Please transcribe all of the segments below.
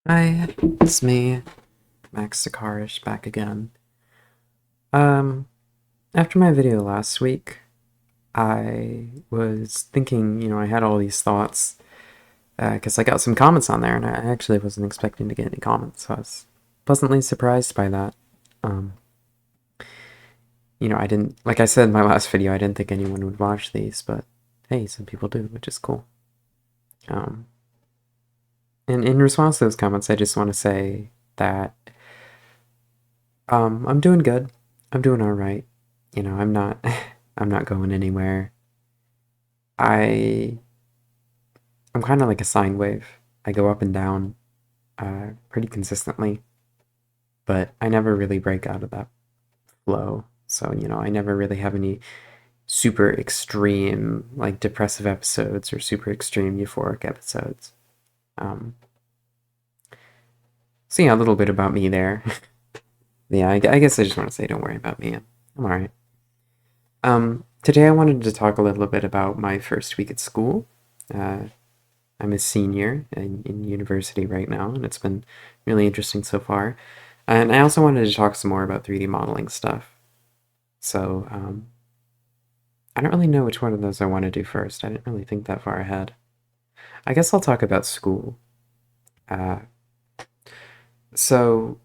Hi, it's me, Max Sakarish, back again. Um, After my video last week, I was thinking, I had all these thoughts, because I got some comments on there, and I actually wasn't expecting to get any comments, so I was pleasantly surprised by that. Um, I didn't, like I said in my last video, I didn't think anyone would watch these, but hey, some people do, which is cool. Um, and in response to those comments, I just want to say that I'm doing good. I'm doing all right. I'm not I'm not going anywhere. I I'm kind of like a sine wave. I go up and down pretty consistently, but I never really break out of that flow. So, I never really have any super extreme like depressive episodes or super extreme euphoric episodes. Um, so yeah, a little bit about me there. Yeah, I guess I just want to say don't worry about me. I'm all right. Today I wanted to talk a little bit about my first week at school. Uh, I'm a senior in university right now, and it's been really interesting so far. And I also wanted to talk some more about 3D modeling stuff. So I don't really know which one of those I want to do first. I didn't really think that far ahead. I guess I'll talk about school. Uh, so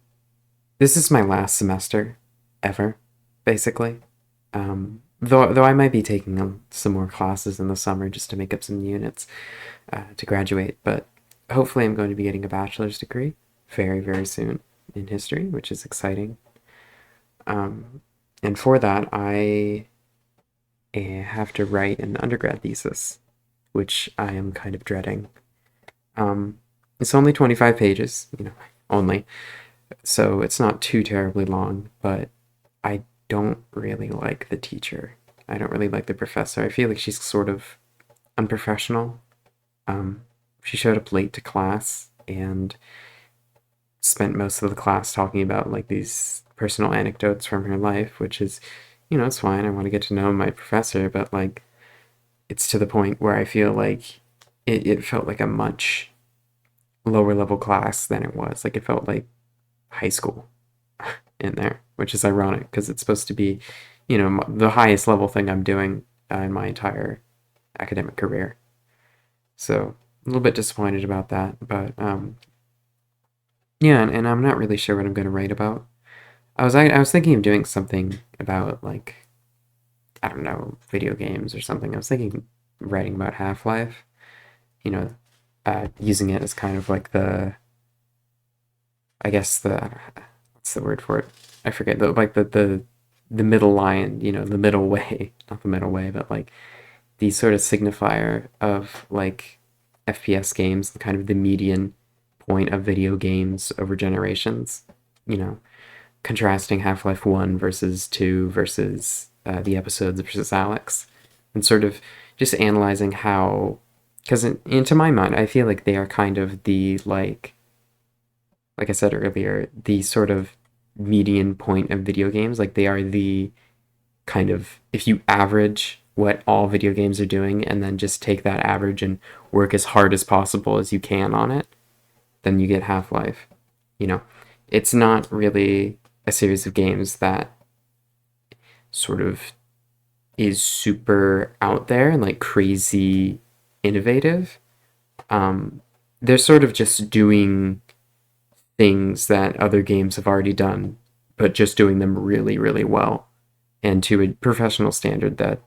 this is my last semester ever, basically. Though I might be taking some more classes in the summer just to make up some units to graduate, but hopefully I'm going to be getting a bachelor's degree very, very soon in history, which is exciting. Um, and for that, I have to write an undergrad thesis, which I am kind of dreading. Um, it's only 25 pages, only, so it's not too terribly long, but I don't really like the teacher. I don't really like the professor. I feel like she's sort of unprofessional. Um, she showed up late to class and spent most of the class talking about like these personal anecdotes from her life, which is, it's fine. I want to get to know my professor, but like it's to the point where I feel like it felt like a much lower level class than it was. Like it felt like high school in there, which is ironic because it's supposed to be, the highest level thing I'm doing in my entire academic career. So a little bit disappointed about that, but yeah, and I'm not really sure what I'm going to write about. I was thinking of doing something about like I don't know video games or something. I was thinking writing about Half-Life. You know, using it as kind of like the I guess the what's the word for it? I forget the middle line. The middle way, not the middle way, but like the sort of signifier of like FPS games, kind of the median point of video games over generations. You know, contrasting Half-Life 1 versus 2 versus the episodes versus Alex, and sort of just analyzing how, because into my mind, I feel like they are kind of the like I said earlier, the sort of median point of video games. Like they are the kind of, if you average what all video games are doing and then just take that average and work as hard as possible as you can on it, then you get Half-Life. You know, it's not really a series of games that sort of is super out there and like crazy innovative. Um, they're sort of just doing things that other games have already done, but just doing them really, really well and to a professional standard that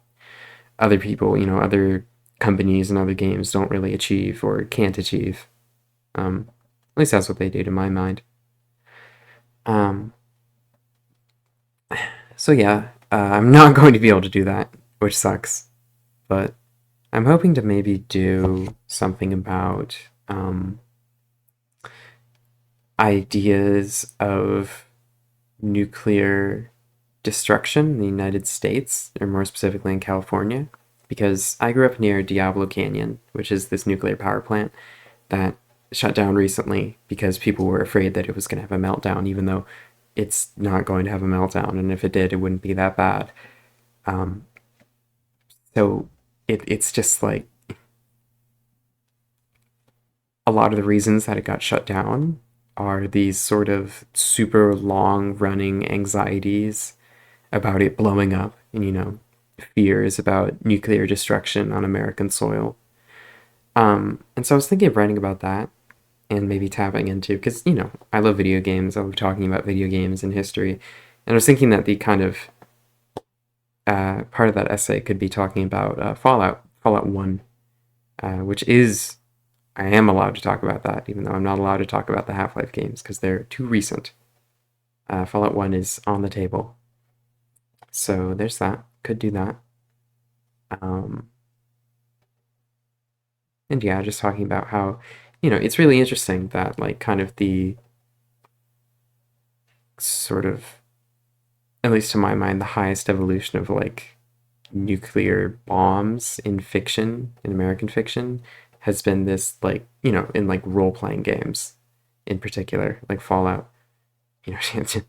other people, other companies and other games don't really achieve or can't achieve. At least that's what they do to my mind. Um, so yeah, I'm not going to be able to do that, which sucks. But I'm hoping to maybe do something about ideas of nuclear destruction in the United States, or more specifically in California, because I grew up near Diablo Canyon, which is this nuclear power plant that shut down recently because people were afraid that it was going to have a meltdown, even though it's not going to have a meltdown, and if it did, it wouldn't be that bad. Um, so it's just like a lot of the reasons that it got shut down are these sort of super long running anxieties about it blowing up and, fears about nuclear destruction on American soil. And so I was thinking of writing about that and maybe tapping into, because, I love video games. I love talking about video games and history. And I was thinking that the kind of part of that essay could be talking about Fallout 1, which is, I am allowed to talk about that, even though I'm not allowed to talk about the Half-Life games because they're too recent. Fallout 1 is on the table. So there's that. Could do that. Um, and yeah, just talking about how, it's really interesting that, like, kind of the sort of, at least to my mind, the highest evolution of, like, nuclear bombs in fiction, in American fiction, has been this, like, in, like, role-playing games in particular, like Fallout. To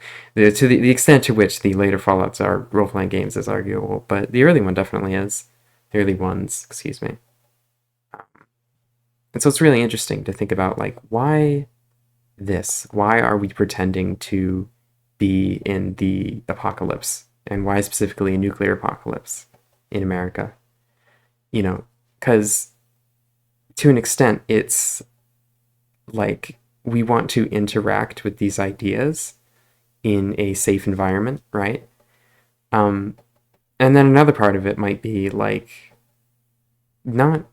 the extent to which the later Fallouts are role-playing games is arguable, but the early one definitely is. The early ones, excuse me. And so it's really interesting to think about, like, why this? Why are we pretending to be in the apocalypse? And why specifically a nuclear apocalypse in America? Because to an extent, it's like we want to interact with these ideas in a safe environment, right? Um, and then another part of it might be like not,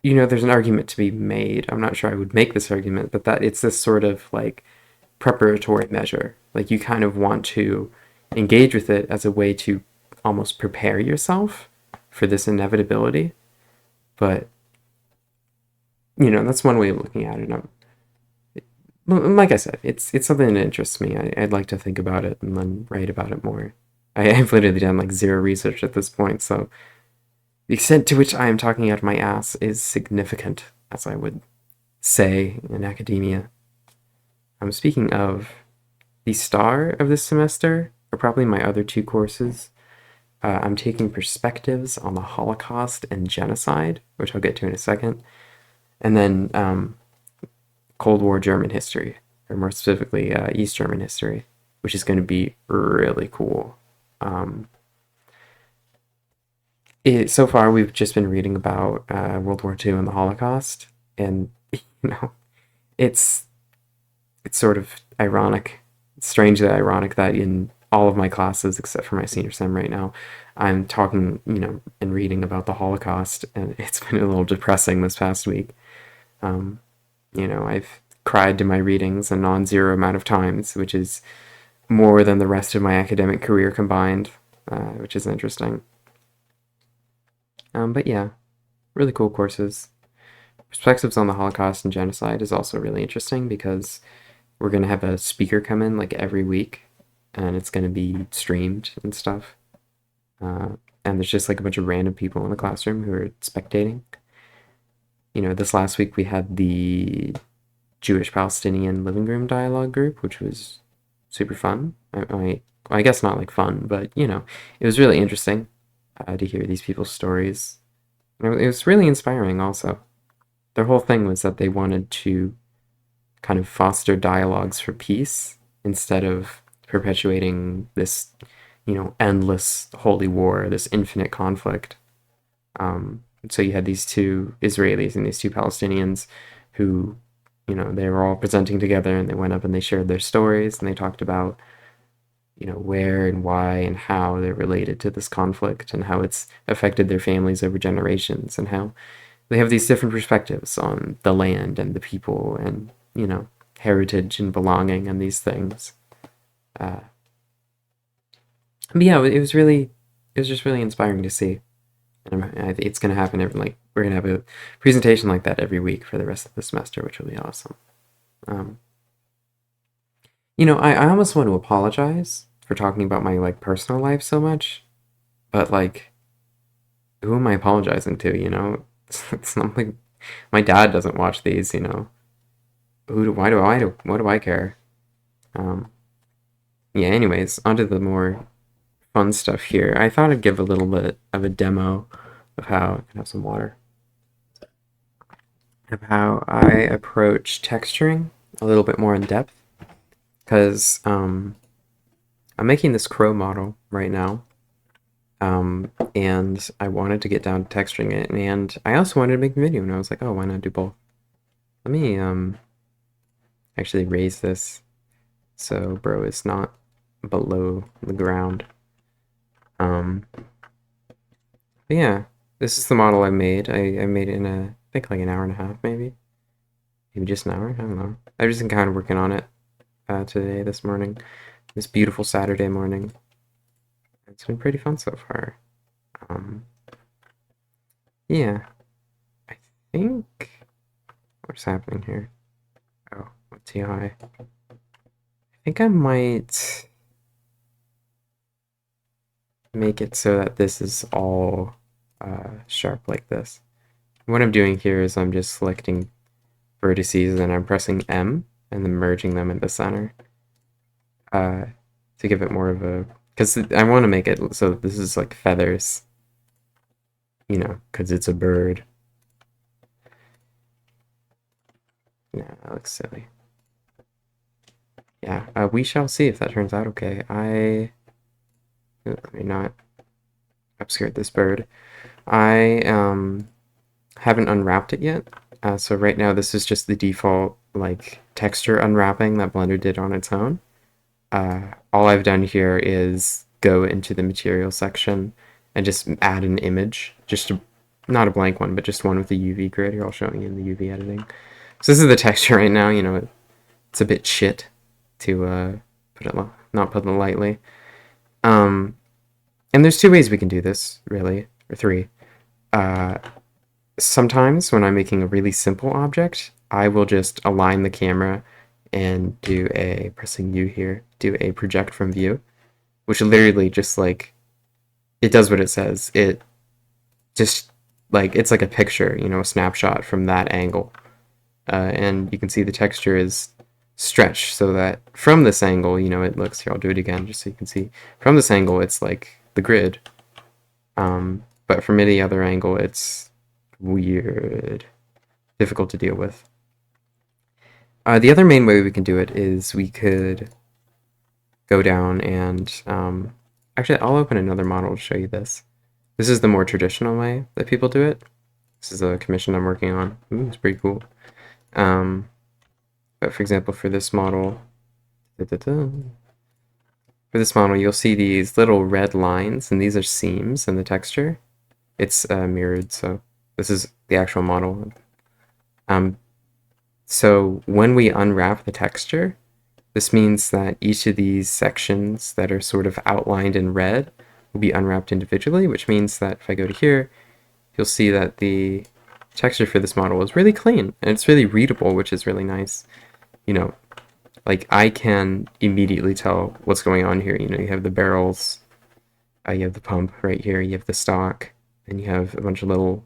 there's an argument to be made. I'm not sure I would make this argument, but that it's this sort of like preparatory measure. Like you kind of want to engage with it as a way to almost prepare yourself for this inevitability. But, that's one way of looking at it. Like I said, it's something that interests me. I'd like to think about it and then write about it more. I've literally done like zero research at this point, so the extent to which I am talking out of my ass is significant, as I would say in academia. I'm speaking of the star of this semester, or probably my other two courses. I'm taking perspectives on the Holocaust and genocide, which I'll get to in a second, and then Cold War German history, or more specifically, East German history, which is going to be really cool. So far, we've just been reading about World War II and the Holocaust, and it's sort of ironic, strangely ironic that in all of my classes, except for my senior sem right now, I'm talking, and reading about the Holocaust, and it's been a little depressing this past week. I've cried to my readings a non-zero amount of times, which is more than the rest of my academic career combined, which is interesting. But yeah, really cool courses. Perspectives on the Holocaust and genocide is also really interesting because we're going to have a speaker come in like every week, and it's going to be streamed and stuff. And there's just like a bunch of random people in the classroom who are spectating. This last week we had the Jewish Palestinian living room dialogue group, which was super fun. I guess not like fun, but it was really interesting to hear these people's stories. And it was really inspiring also. Their whole thing was that they wanted to kind of foster dialogues for peace instead of perpetuating this, endless holy war, this infinite conflict. So you had these two Israelis and these two Palestinians who, they were all presenting together, and they went up and they shared their stories, and they talked about, where and why and how they're related to this conflict and how it's affected their families over generations, and how they have these different perspectives on the land and the people and, heritage and belonging and these things. But yeah, it was just really inspiring to see. And it's going to happen we're going to have a presentation like that every week for the rest of the semester, which will be awesome. I almost want to apologize for talking about my like personal life so much, but like, who am I apologizing to? It's not like my dad doesn't watch these. What do I care? Yeah. Anyways, onto the more fun stuff here. I thought I'd give a little bit of a demo of how I can have some water. of how I approach texturing a little bit more in depth, because I'm making this crow model right now, and I wanted to get down to texturing it, and I also wanted to make a video, and I was like, oh, why not do both? Let me actually raise this so bro is not below the ground. But yeah, this is the model I made. I made it in I think like an hour and a half, maybe just an hour. I don't know. I've just been kind of working on it today, this morning, this beautiful Saturday morning. It's been pretty fun so far. Um, yeah, I think what's happening here? Oh, what's TI? I think I might make it so that this is all sharp like this. What I'm doing here is I'm just selecting vertices and I'm pressing M and then merging them in the center to give it more of a, because I want to make it so this is like feathers, you know, because it's a bird. Yeah, that looks silly. Yeah, we shall see if that turns out okay. Let me not obscure this bird. I haven't unwrapped it yet. So right now this is just the default like texture unwrapping that Blender did on its own. All I've done here is go into the material section and just add an image, not a blank one, but just one with the UV grid. Here, I'll show you in the UV editing. So this is the texture right now. You know, it's a bit shit to not put it lightly. And there's two ways we can do this, really, or three. Sometimes when I'm making a really simple object, I will just align the camera and do pressing U here, do a project from view, which literally just like, it does what it says. It just like, it's like a picture, you know, a snapshot from that angle. And you can see the texture is stretched so that from this angle, you know, it looks, here, I'll do it again just so you can see. From this angle, it's like the grid. But from any other angle, it's weird, difficult to deal with. The other main way we can do it is we could go down and actually I'll open another model to show you this. This is the more traditional way that people do it. This is a commission I'm working on. Ooh, it's pretty cool. But for example, for this model, you'll see these little red lines, and these are seams in the texture. It's mirrored, so this is the actual model. So when we unwrap the texture, this means that each of these sections that are sort of outlined in red will be unwrapped individually, which means that if I go to here, you'll see that the texture for this model is really clean, and it's really readable, which is really nice. You know, like I can immediately tell what's going on here. You know, you have the barrels, you have the pump right here, you have the stock, and you have a bunch of little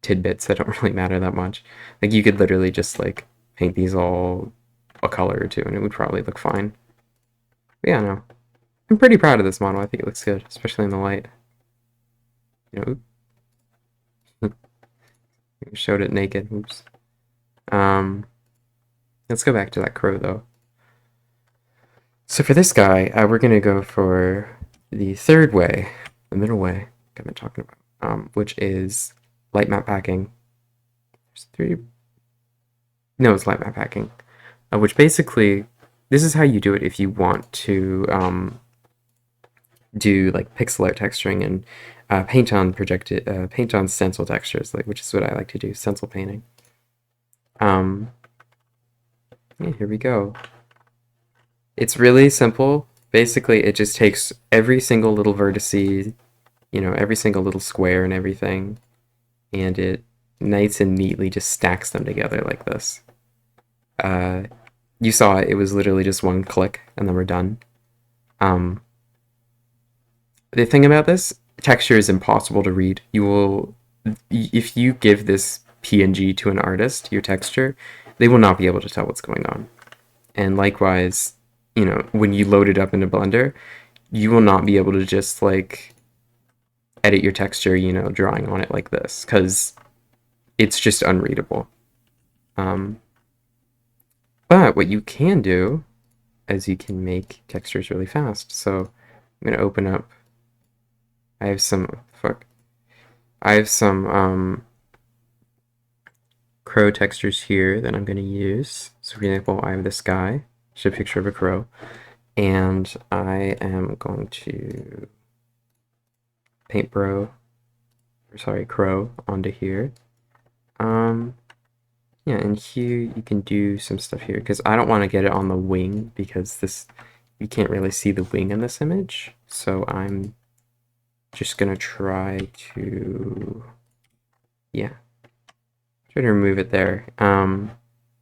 tidbits that don't really matter that much. Like you could literally just like paint these all a color or two and it would probably look fine. But yeah, no. I'm pretty proud of this model. I think it looks good, especially in the light. You know, showed it naked. Oops. Let's go back to that crow though. So for this guy, we're gonna go for the third way, the middle way I've been talking about, which is light map packing. There's three. No, it's light map packing, which basically this is how you do it if you want to do like pixel art texturing and paint on stencil textures, like which is what I like to do, stencil painting. Yeah, here we go. It's really simple. Basically, it just takes every single little vertice, you know, every single little square and everything, and it nice and neatly just stacks them together like this. You saw it, it was literally just one click, and then we're done. The thing about this, texture is impossible to read. If you give this PNG to an artist, your texture, they will not be able to tell what's going on. And likewise, you know, when you load it up into Blender, you will not be able to just like edit your texture, you know, drawing on it like this, because it's just unreadable. Um, but what you can do is you can make textures really fast. So I'm gonna open up. I have some fuck. I have some crow textures here that I'm gonna use. So for example, I have this guy, just a picture of a crow, and I am going to paint crow onto here. Yeah, and here you can do some stuff here because I don't want to get it on the wing because this you can't really see the wing in this image. So I'm just gonna try to try to remove it there. But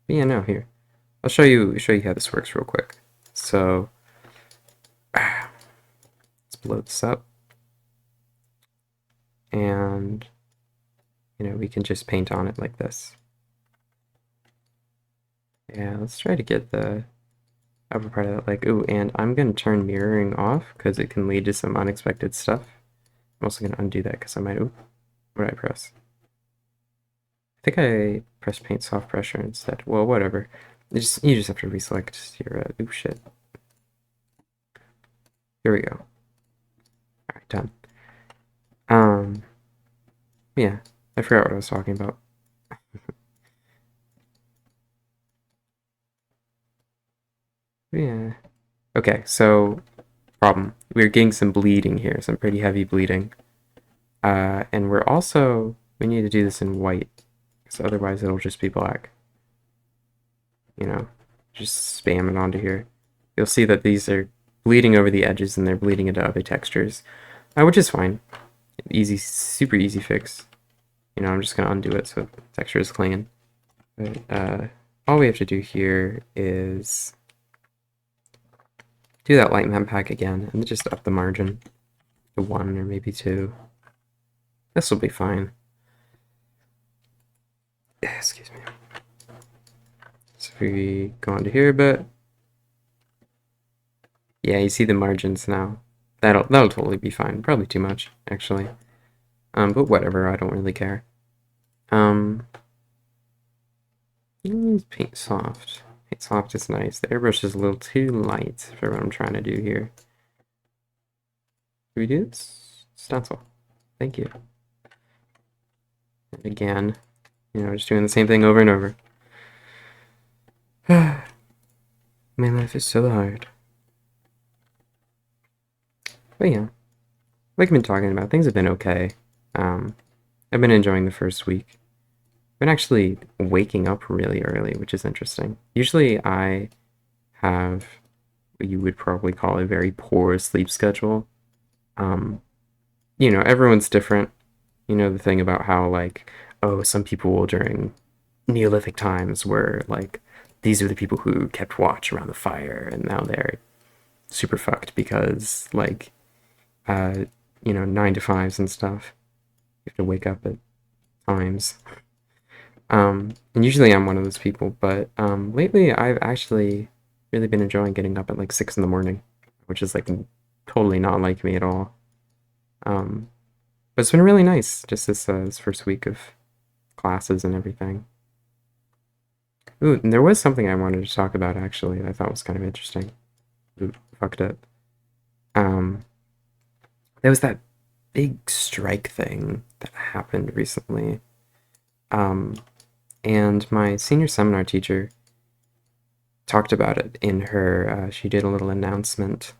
yeah, no, here. I'll show you how this works real quick. So let's blow this up. And we can just paint on it like this. Yeah, let's try to get the upper part of that, like, ooh, and I'm gonna turn mirroring off because it can lead to some unexpected stuff. I'm also gonna undo that because I might, what did I press? I think I pressed paint soft pressure instead. Well, whatever. You just have to reselect your, ooh, shit. Here we go. All right, done. Yeah, I forgot what I was talking about. Yeah. Okay, so problem. We're getting some bleeding here, some pretty heavy bleeding. And we need to do this in white, because otherwise it'll just be black. Just spam it onto here. You'll see that these are bleeding over the edges and they're bleeding into other textures, which is fine. Easy, super easy fix. I'm just gonna undo it so the texture is clean. But all we have to do here is do that light map pack again and just up the margin to 1 or maybe 2. This will be fine. Excuse me. So if we go onto here a bit, yeah, you see the margins now. That'll totally be fine. Probably too much, actually. But whatever, I don't really care. Paint soft. Paint soft is nice. The airbrush is a little too light for what I'm trying to do here. Do we do this? Stencil. Thank you. And again, just doing the same thing over and over. My life is so hard. But yeah, like I've been talking about, things have been okay. I've been enjoying the first week. I've been actually waking up really early, which is interesting. Usually I have what you would probably call a very poor sleep schedule. Everyone's different. The thing about how, like, oh, some people during Neolithic times were like, these are the people who kept watch around the fire, and now they're super fucked because, like, 9 to 5s and stuff. You have to wake up at times. And usually I'm one of those people, but lately I've actually really been enjoying getting up at like 6 in the morning, which is like totally not like me at all. But it's been really nice, just this first week of classes and everything. Ooh, and there was something I wanted to talk about actually that I thought was kind of interesting. Ooh, fucked up. Um, there was that big strike thing that happened recently. And my senior seminar teacher talked about it in her, she did a little announcement,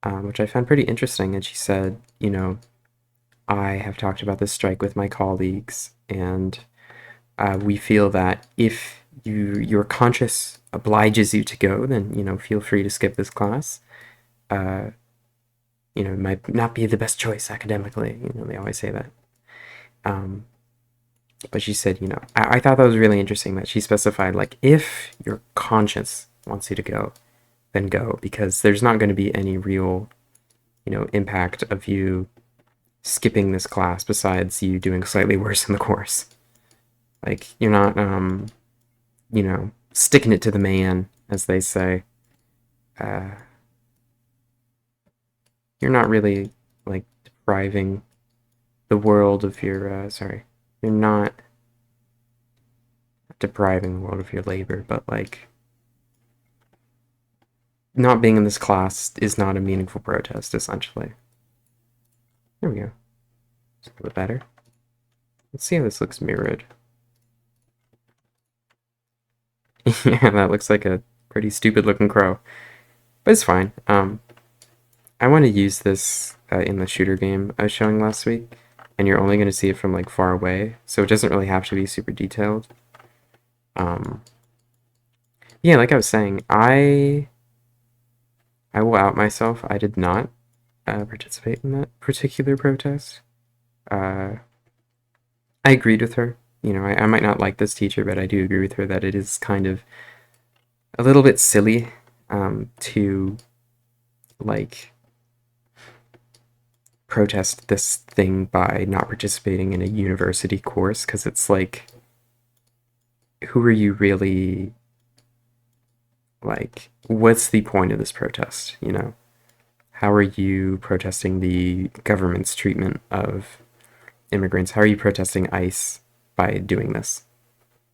which I found pretty interesting. And she said, I have talked about this strike with my colleagues, and we feel that if your conscience obliges you to go, then, feel free to skip this class. It might not be the best choice academically. They always say that. But she said, I thought that was really interesting that she specified, like, if your conscience wants you to go, then go, because there's not going to be any real, impact of you skipping this class besides you doing slightly worse in the course. Like, you're not, sticking it to the man, as they say. You're not really, like, depriving the world of your, sorry. You're not not depriving the world of your labor, but like not being in this class is not a meaningful protest, essentially. There we go. It's a little bit better. Let's see how this looks mirrored. Yeah, that looks like a pretty stupid looking crow. But it's fine. I want to use this in the shooter game I was showing last week, and you're only going to see it from like far away, so it doesn't really have to be super detailed. Yeah, like I was saying, I will out myself. I did not participate in that particular protest. I agreed with her. You know, I might not like this teacher, but I do agree with her that it is kind of a little bit silly to like protest this thing by not participating in a university course, because it's like, who are you really, like, what's the point of this protest, you know? How are you protesting the government's treatment of immigrants? How are you protesting ICE by doing this?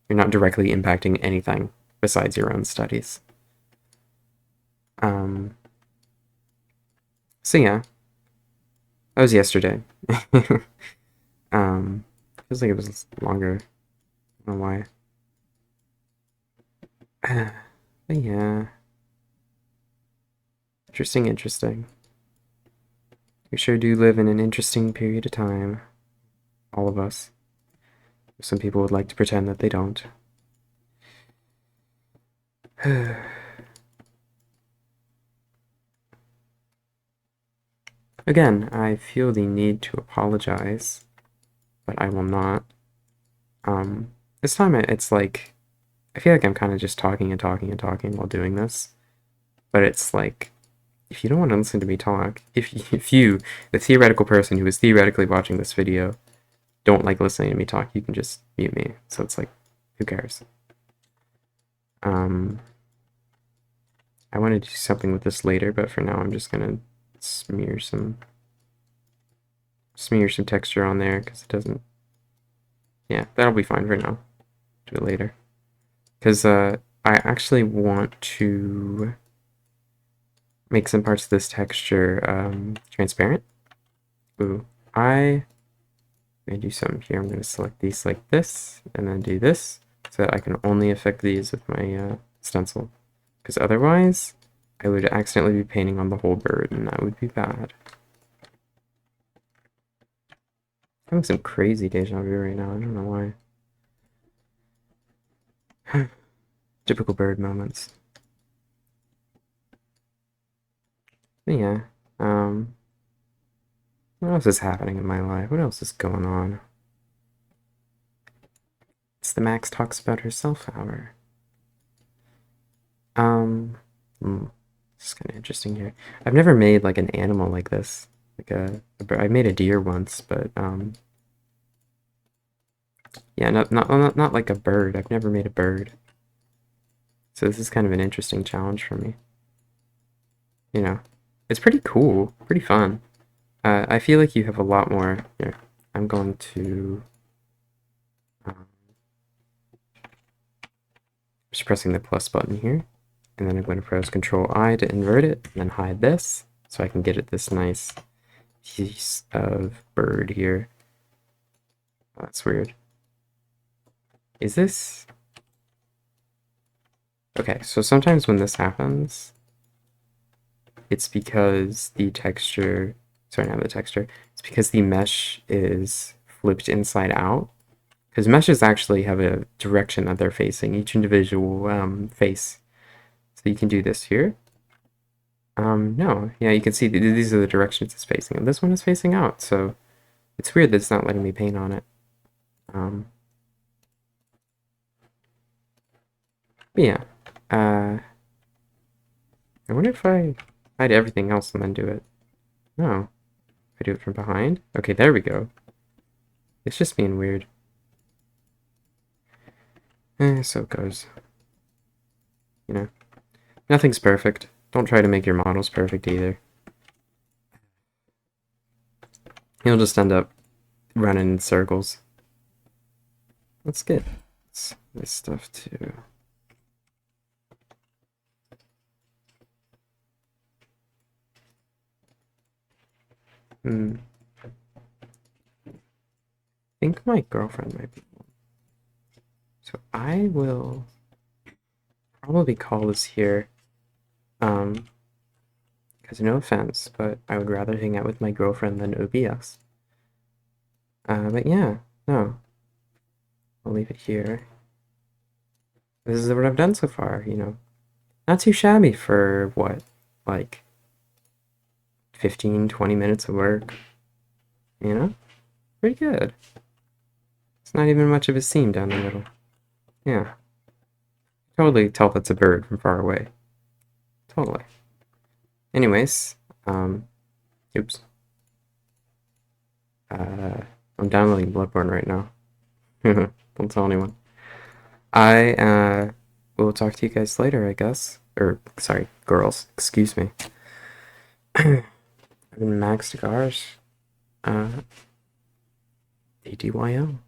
You're not directly impacting anything besides your own studies. So yeah, that was yesterday. Feels like it was longer. I don't know why. But yeah, interesting. We sure do live in an interesting period of time. All of us. Some people would like to pretend that they don't. Again, I feel the need to apologize, but I will not. This time it's like, I feel like I'm kind of just talking while doing this. But it's like, if you don't want to listen to me talk, if you, the theoretical person who is theoretically watching this video, don't like listening to me talk, you can just mute me. So it's like, who cares? I want to do something with this later, but for now I'm just gonna smear some texture on there because it doesn't. Yeah, that'll be fine for now. Do it later. Because I actually want to make some parts of this texture transparent. Ooh, I'm gonna do something here. I'm gonna select these like this, and then do this, so that I can only affect these with my stencil. Because otherwise, I would accidentally be painting on the whole bird, and that would be bad. I'm having some crazy deja vu right now. I don't know why. Typical bird moments. But yeah, what else is happening in my life? What else is going on? It's the Max Talks About Herself hour. This is kind of interesting here. I've never made like an animal like this. Like a bird. I made a deer once, but yeah, not like a bird. I've never made a bird. So this is kind of an interesting challenge for me. You know, it's pretty cool, pretty fun. I feel like you have a lot more. Here, I'm going to just pressing the plus button here, and then I'm going to press Control I to invert it, and then hide this, so I can get at this nice piece of bird here. Oh, that's weird. Is this? Okay, so sometimes when this happens, it's because the texture, sorry, not the texture, it's because the mesh is flipped inside out. Because meshes actually have a direction that they're facing, each individual face. So you can do this here. No, yeah, you can see these are the directions it's facing, and this one is facing out, so it's weird that it's not letting me paint on it. But yeah, I wonder if I hide everything else and then do it. No, I do it from behind. Okay, there we go. It's just being weird. So it goes. You know, nothing's perfect. Don't try to make your models perfect either. You'll just end up running in circles. Let's get this stuff too. I think my girlfriend might be home. So I will probably call this here. Because no offense, but I would rather hang out with my girlfriend than OBS. But yeah, no. I'll leave it here. This is what I've done so far, you know. Not too shabby for what? Like 15, 20 minutes of work. You know? Pretty good. It's not even much of a seam down the middle. Yeah. Totally tell that's a bird from far away. Totally. Anyways, oops. I'm downloading Bloodborne right now. Don't tell anyone. I will talk to you guys later, I guess. Or, sorry, girls. Excuse me. I've been Max Cigars. ADYL.